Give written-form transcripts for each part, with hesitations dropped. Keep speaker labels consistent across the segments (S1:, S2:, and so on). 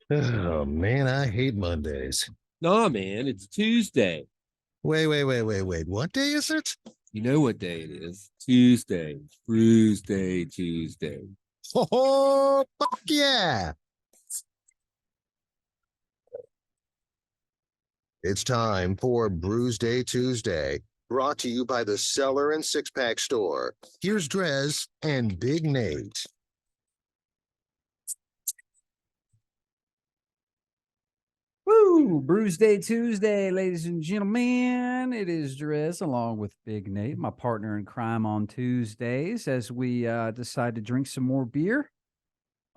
S1: Oh man, I hate Mondays.
S2: Nah, man, it's Tuesday.
S1: Wait. What day is it?
S2: You know what day it is? Tuesday. Brewsday, Tuesday.
S1: Oh, fuck yeah. It's time for Brewsday Tuesday, brought to you by the Cellar and Six Pack Store. Here's DreZ and Big Nate.
S3: Woo! Brewsday Tuesday, ladies and gentlemen. It is DreZ along with Big Nate, my partner in crime on Tuesdays, as we decide to drink some more beer.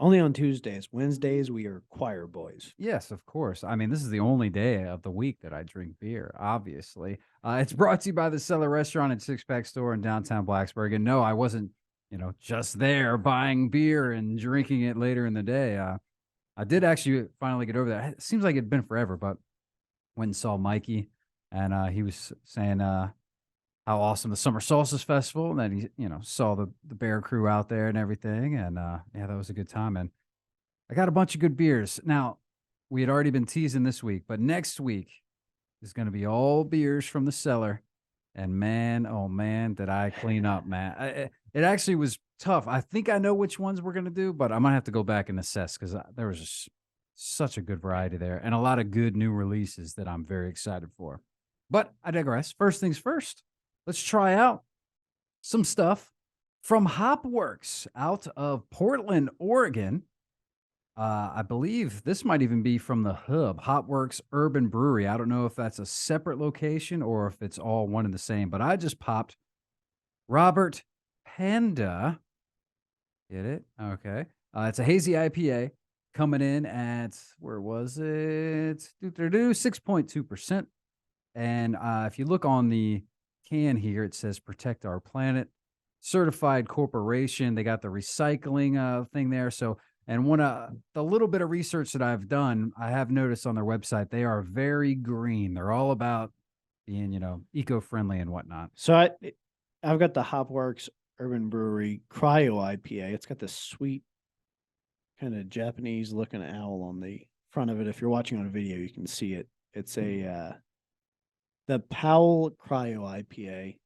S4: Only on Tuesdays. Wednesdays, we are choir boys.
S3: Yes, of course. I mean, this is the only day of the week that I drink beer, obviously. It's brought to you by the Cellar Restaurant and Six Pack Store in downtown Blacksburg. And no, I wasn't, just there buying beer and drinking it later in the day. I did actually finally get over that. It seems like it'd been forever, but went and saw Mikey, and he was saying how awesome the Summer Solstice Festival, and then he, saw the Bear Crew out there and everything, and yeah, that was a good time. And I got a bunch of good beers. Now, we had already been teasing this week, but next week is going to be all beers from the cellar. And man, oh man, did I clean up, man. It actually was tough. I think I know which ones we're going to do, but I'm going to have to go back and assess because there was just such a good variety there and a lot of good new releases that I'm very excited for. But I digress. First things first, let's try out some stuff from Hopworks out of Portland, Oregon. I believe this might even be from the hub, Hopworks Urban Brewery. I don't know if that's a separate location or if it's all one and the same, but I just popped Robert Panda. Get it? Okay. It's a hazy IPA coming in at, where was it? 6.2%. And if you look on the can here, it says protect our planet, certified corporation. They got the recycling thing there. So, and the little bit of research that I've done, I have noticed on their website, they are very green. They're all about being, eco-friendly and whatnot.
S4: So I've got the Hopworks Urban Brewery Cryo IPA. It's got this sweet kind of Japanese looking owl on the front of it. If you're watching on a video, you can see it. It's the Powell Cryo IPA,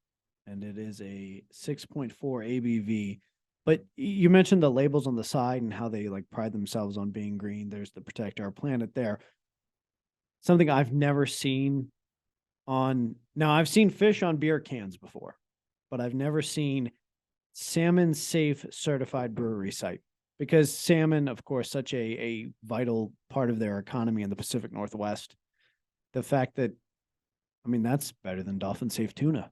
S4: and it is a 6.4 ABV. But you mentioned the labels on the side and how they like pride themselves on being green. There's the protect our planet there. Something I've never seen now I've seen fish on beer cans before, but I've never seen salmon safe certified brewery site, because salmon, of course, such a vital part of their economy in the Pacific Northwest. The fact that, I mean, that's better than dolphin safe tuna.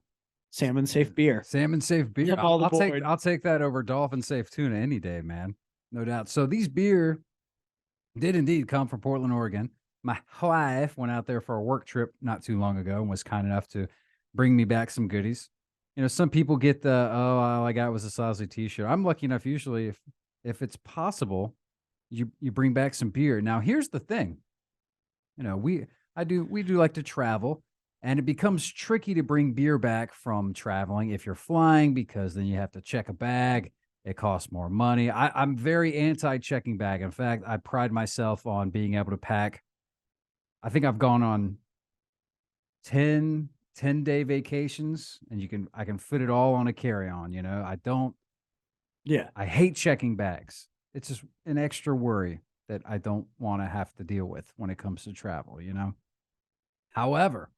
S4: Salmon safe beer.
S3: Salmon safe beer.
S4: I'll
S3: I'll take that over dolphin safe tuna any day, man. No doubt. So these beer did indeed come from Portland, Oregon. My wife went out there for a work trip not too long ago and was kind enough to bring me back some goodies. Some people get all I got was a Sozzy t-shirt. I'm lucky enough usually if it's possible, you bring back some beer. Now here's the thing. We do like to travel. And it becomes tricky to bring beer back from traveling if you're flying, because then you have to check a bag. It costs more money. I'm very anti-checking bag. In fact, I pride myself on being able to pack. I think I've gone on 10-day vacations, and I can fit it all on a carry-on. I hate checking bags. It's just an extra worry that I don't want to have to deal with when it comes to travel, However,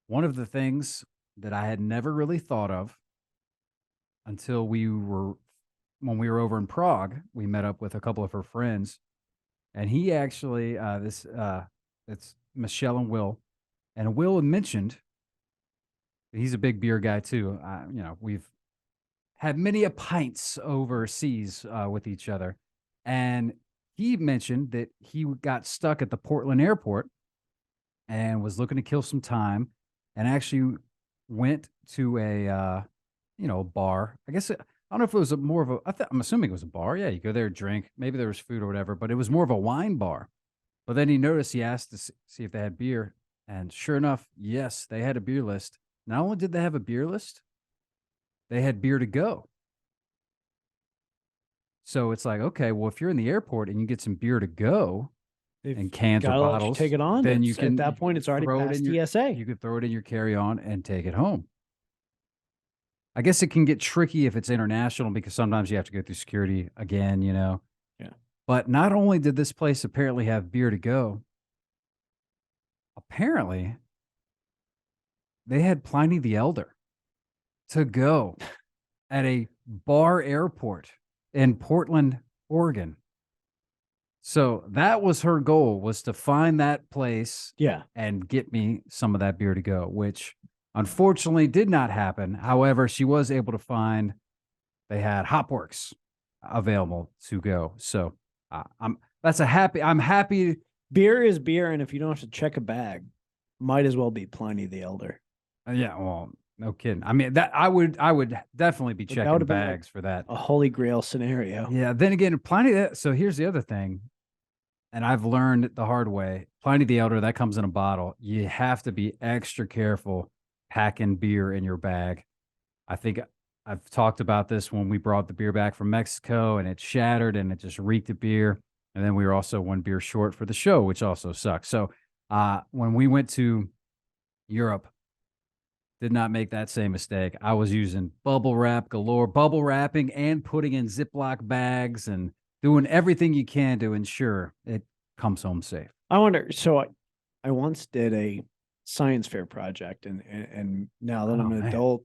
S3: one of the things that I had never really thought of until when we were over in Prague, we met up with a couple of her friends, and he actually, it's Michelle and Will, and Will had mentioned he's a big beer guy too. We've had many a pints overseas with each other, and he mentioned that he got stuck at the Portland airport and was looking to kill some time, and actually went to a bar. I guess I don't know if it was more of a. I'm assuming it was a bar. Yeah, you go there, drink. Maybe there was food or whatever, but it was more of a wine bar. But then he noticed. He asked to see if they had beer, and sure enough, yes, they had a beer list. Not only did they have a beer list, they had beer to go. So it's like, okay, well, if you're in the airport and you get some beer to go,
S4: If
S3: in cans or
S4: gotta let you
S3: bottles,
S4: take it on.
S3: then you
S4: It's-
S3: can
S4: at that point it's already
S3: throw it
S4: past
S3: in your
S4: TSA.
S3: You could throw it in your carry-on and take it home. I guess it can get tricky if it's international because sometimes you have to go through security again, you know.
S4: Yeah.
S3: But not only did this place apparently have beer to go, apparently they had Pliny the Elder to go at a bar airport in Portland, Oregon. So that was her goal, was to find that place
S4: Yeah.
S3: and get me some of that beer to go, which unfortunately did not happen. However, she was able to find they had Hopworks available to go. So I'm happy.
S4: Beer is beer, and if you don't have to check a bag, might as well be Pliny the Elder.
S3: Yeah, well, no kidding. I mean, that I would definitely be
S4: But that
S3: checking
S4: would've been like
S3: bags for that.
S4: A holy grail scenario.
S3: Yeah. Then again, Pliny. So here's the other thing, and I've learned it the hard way. Pliny the Elder, that comes in a bottle. You have to be extra careful packing beer in your bag. I think I've talked about this when we brought the beer back from Mexico and it shattered and it just reeked of beer. And then we were also one beer short for the show, which also sucks. So when we went to Europe, did not make that same mistake. I was using bubble wrap galore, bubble wrapping and putting in Ziploc bags and doing everything you can to ensure it comes home safe.
S4: I wonder. So I once did a science fair project, and now that I'm an adult,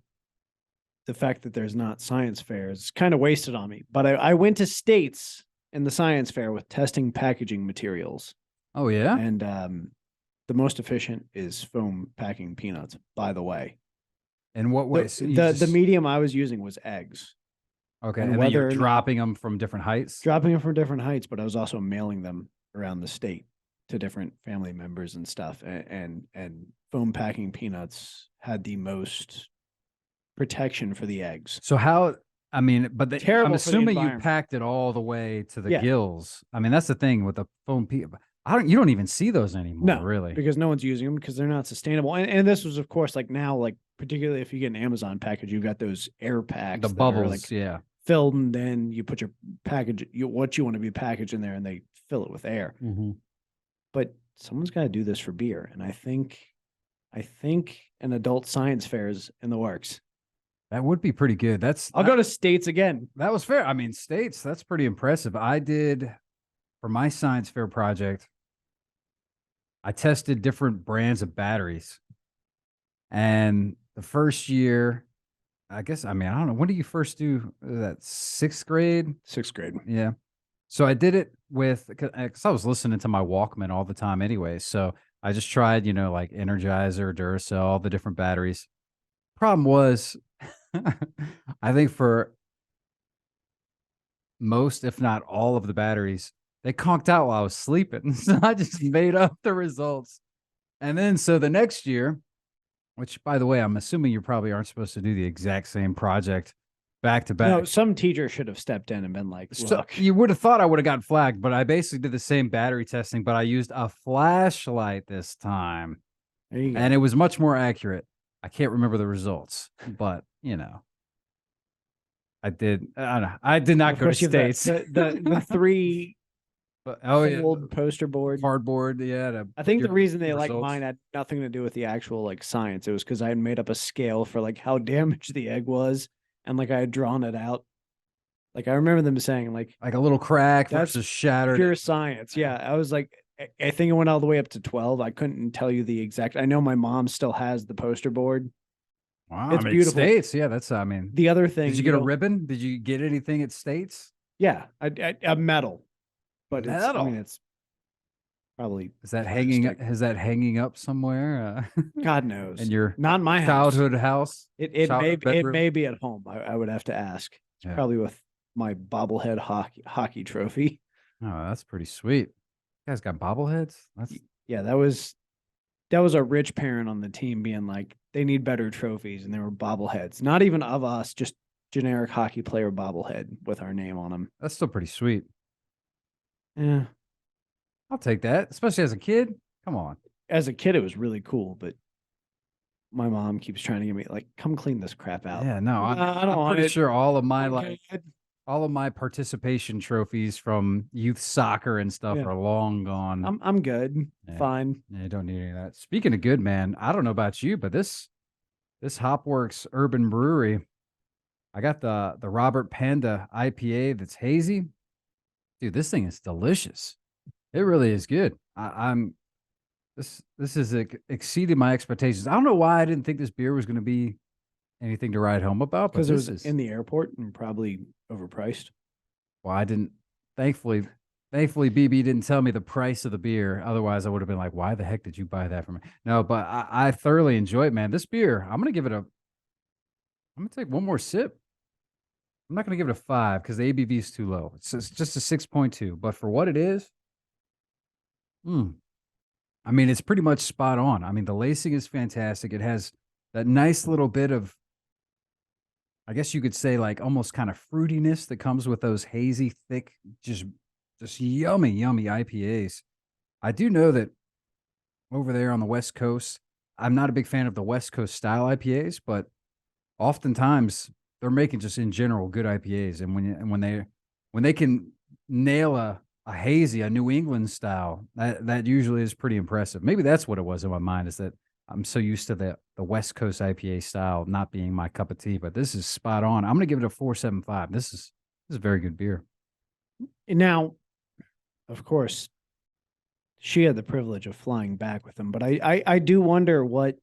S4: the fact that there's not science fairs is kind of wasted on me. But I went to States in the science fair with testing packaging materials.
S3: Oh, yeah?
S4: And the most efficient is foam packing peanuts, by the way.
S3: In what way?
S4: The medium I was using was eggs.
S3: Okay,
S4: and
S3: and then you're
S4: whether or not-
S3: dropping them from different heights?
S4: Dropping them from different heights, but I was also mailing them around the state to different family members and stuff. And foam packing peanuts had the most protection for the eggs.
S3: So how? I mean, but
S4: Terrible
S3: I'm
S4: for the
S3: assuming you
S4: environment.
S3: packed it all the way to the
S4: Yeah.
S3: gills. I mean, that's the thing with the foam. You don't even see those anymore.
S4: No,
S3: really.
S4: because no one's using them because they're not sustainable. And this was, of course, like now, like particularly if you get an Amazon package, you've got those air packs,
S3: The
S4: that are,
S3: bubbles,
S4: like
S3: yeah.
S4: filled, and then you put your package, what you want to be packaged in there, and they fill it with air.
S3: Mm-hmm.
S4: But someone's got to do this for beer, and I think an adult science fair is in the works.
S3: That would be pretty good.
S4: I'll go to States again.
S3: That was fair. I mean, States, that's pretty impressive. I did, for my science fair project, I tested different brands of batteries. And the first year, I guess, I mean, I don't know. When do you first do that? 6th grade?
S4: 6th grade.
S3: Yeah. So I did it with, because I was listening to my Walkman all the time anyway. So I just tried, like Energizer, Duracell, all the different batteries. Problem was, I think for most, if not all of the batteries, they conked out while I was sleeping. So I just made up the results. And then, so the next year, which by the way, I'm assuming you probably aren't supposed to do the exact same project back to back.
S4: No, some teacher should have stepped in and been like,
S3: So
S4: look.
S3: you would have thought I would have gotten flagged, but I basically did the same battery testing, but I used a flashlight this time.
S4: There you go.
S3: And it was much more accurate. I can't remember the results, but I did. I don't know. I did not
S4: Of
S3: go to
S4: course, you have
S3: States.
S4: the 3
S3: But,
S4: old poster board.
S3: cardboard. Yeah.
S4: I think the
S3: your
S4: reason they like
S3: results.
S4: mine had nothing to do with the actual like science. It was because I had made up a scale for like how damaged the egg was, and like I had drawn it out. Like I remember them saying like
S3: Like a little crack
S4: That's
S3: versus shattered.
S4: pure science. Yeah, I was like, I think it went all the way up to 12. I couldn't tell you the exact. I know my mom still has the poster board.
S3: Wow,
S4: It's
S3: I mean,
S4: beautiful.
S3: States. Yeah, that's. I mean,
S4: The other thing,
S3: did you get a ribbon? Did you get anything at States?
S4: Yeah, a medal, but It's, I
S3: Medal?
S4: mean, it's probably
S3: Is that hanging?
S4: plastic.
S3: Is that hanging up somewhere?
S4: God knows.
S3: In your
S4: Not in my house.
S3: childhood house?
S4: It may
S3: childhood
S4: it
S3: bedroom?
S4: may be at home. I would have to ask. It's
S3: Yeah.
S4: probably with my bobblehead hockey trophy.
S3: Oh, that's pretty sweet. You guys got bobbleheads? That's
S4: Yeah, that was a rich parent on the team being like, they need better trophies, and they were bobbleheads. Not even of us, just generic hockey player bobblehead with our name on them.
S3: that's still pretty sweet.
S4: Yeah.
S3: I'll take that, especially as a kid. Come on.
S4: As a kid, it was really cool, but my mom keeps trying to get me like, come clean this crap out.
S3: Yeah, no,
S4: I don't
S3: I'm
S4: want
S3: pretty
S4: it.
S3: sure all of my
S4: Okay.
S3: like All of my participation trophies from youth soccer and stuff
S4: Yeah.
S3: are long gone.
S4: I'm good.
S3: Yeah.
S4: Fine.
S3: Yeah, don't need any of that. Speaking of good, man, I don't know about you, but this Hopworks Urban Brewery, I got the Robert Panda IPA that's hazy. Dude, this thing is delicious. It really is good. I'm this has exceeded my expectations. I don't know why I didn't think this beer was going to be anything to write home about, but
S4: Because it
S3: this
S4: was
S3: is
S4: in the airport and probably overpriced.
S3: well, I didn't thankfully BB didn't tell me the price of the beer. Otherwise, I would have been like, why the heck did you buy that from me? No, but I thoroughly enjoy it, man. This beer, I'm gonna take one more sip. I'm not gonna give it a 5 because the ABV is too low. It's just a 6.2, but for what it is, I mean, it's pretty much spot on. I mean, the lacing is fantastic. It has that nice little bit of, I guess you could say, like almost kind of fruitiness that comes with those hazy, thick, just yummy IPAs. I do know that over there on the West Coast, I'm not a big fan of the West Coast style IPAs, but oftentimes they're making just in general good IPAs. And when they can nail a hazy, a New England style, that usually is pretty impressive. Maybe that's what it was in my mind, is that I'm so used to the West Coast IPA style not being my cup of tea, but this is spot on. I'm gonna give it a 4.75. This is a very good beer.
S4: And now, of course, she had the privilege of flying back with him, but I do wonder what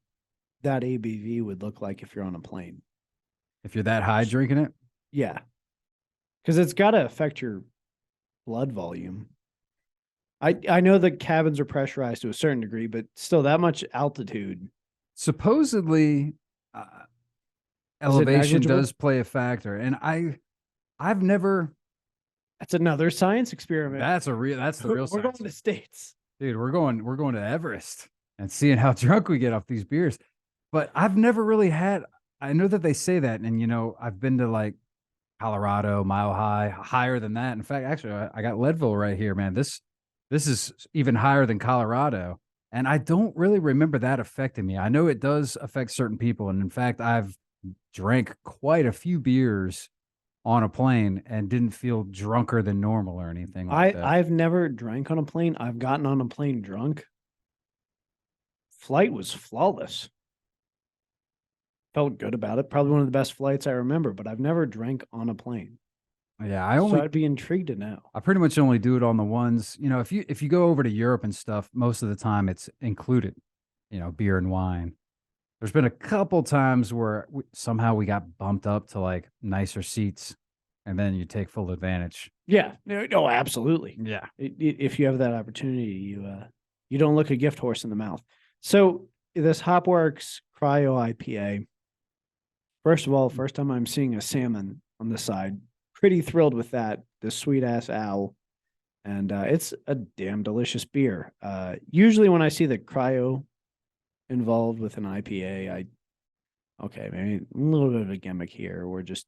S4: that ABV would look like if you're on a plane.
S3: If you're that high drinking it,
S4: Yeah. Because it's got to affect your blood volume. I know the cabins are pressurized to a certain degree, but still that much altitude.
S3: supposedly elevation
S4: negligible?
S3: does play a factor, and I've never.
S4: That's another science experiment.
S3: That's the real
S4: We're going
S3: science.
S4: to States.
S3: Dude, we're going to Everest and seeing how drunk we get off these beers. But I've never really had. I know that they say that, and I've been to like Colorado, Mile High, higher than that. In fact, actually, I got Leadville right here, man. This is even higher than Colorado, and I don't really remember that affecting me. I know it does affect certain people, and in fact, I've drank quite a few beers on a plane and didn't feel drunker than normal or anything like that.
S4: I've never drank on a plane. I've gotten on a plane drunk. Flight was flawless. Felt good about it. Probably one of the best flights I remember, but I've never drank on a plane.
S3: Yeah,
S4: So I'd be intrigued to know.
S3: I pretty much only do it on the ones, if you go over to Europe and stuff, most of the time it's included, beer and wine. There's been a couple times where somehow we got bumped up to like nicer seats, and then you take full advantage.
S4: Yeah, no, absolutely.
S3: Yeah.
S4: If you have that opportunity, you don't look a gift horse in the mouth. So this Hopworks Cryo IPA. First of all, first time I'm seeing a salmon on the side. Pretty thrilled with that. This sweet ass owl, and it's a damn delicious beer. Usually when I see the cryo involved with an IPA, maybe a little bit of a gimmick here. We're just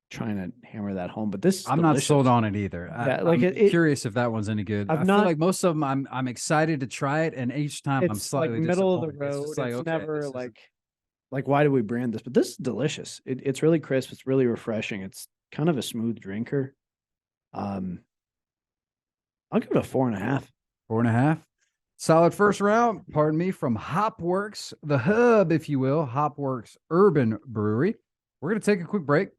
S4: trying to hammer that home, but this is
S3: I'm
S4: delicious.
S3: not sold on it either.
S4: Yeah,
S3: I'm curious if that one's any good. I feel like most of them I'm excited to try it, and each time I'm
S4: It's
S3: slightly
S4: like middle of the
S3: disappointed.
S4: road.
S3: It's, just like,
S4: It's
S3: okay,
S4: never
S3: this isn't-
S4: like why do we brand this? But this is delicious. It's really crisp. It's really refreshing. It's kind of a smooth drinker. I'll give it a 4.5.
S3: 4.5. Solid first round, pardon me, from Hopworks, the hub, if you will, Hopworks Urban Brewery. We're going to take a quick break.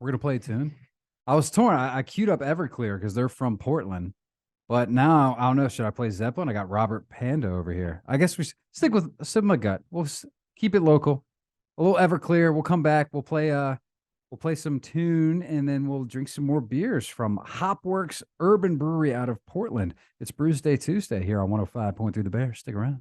S3: We're going to play a tune. I was torn. I queued up Everclear because they're from Portland. But now, I don't know, should I play Zeppelin? I got Robert Panda over here. I guess we stick with some of my gut. We'll keep it local. A little Everclear. We'll come back. We'll play some tune, and then we'll drink some more beers from Hopworks Urban Brewery out of Portland. It's Brewsday Tuesday here on 105.3 The Bear. Stick around.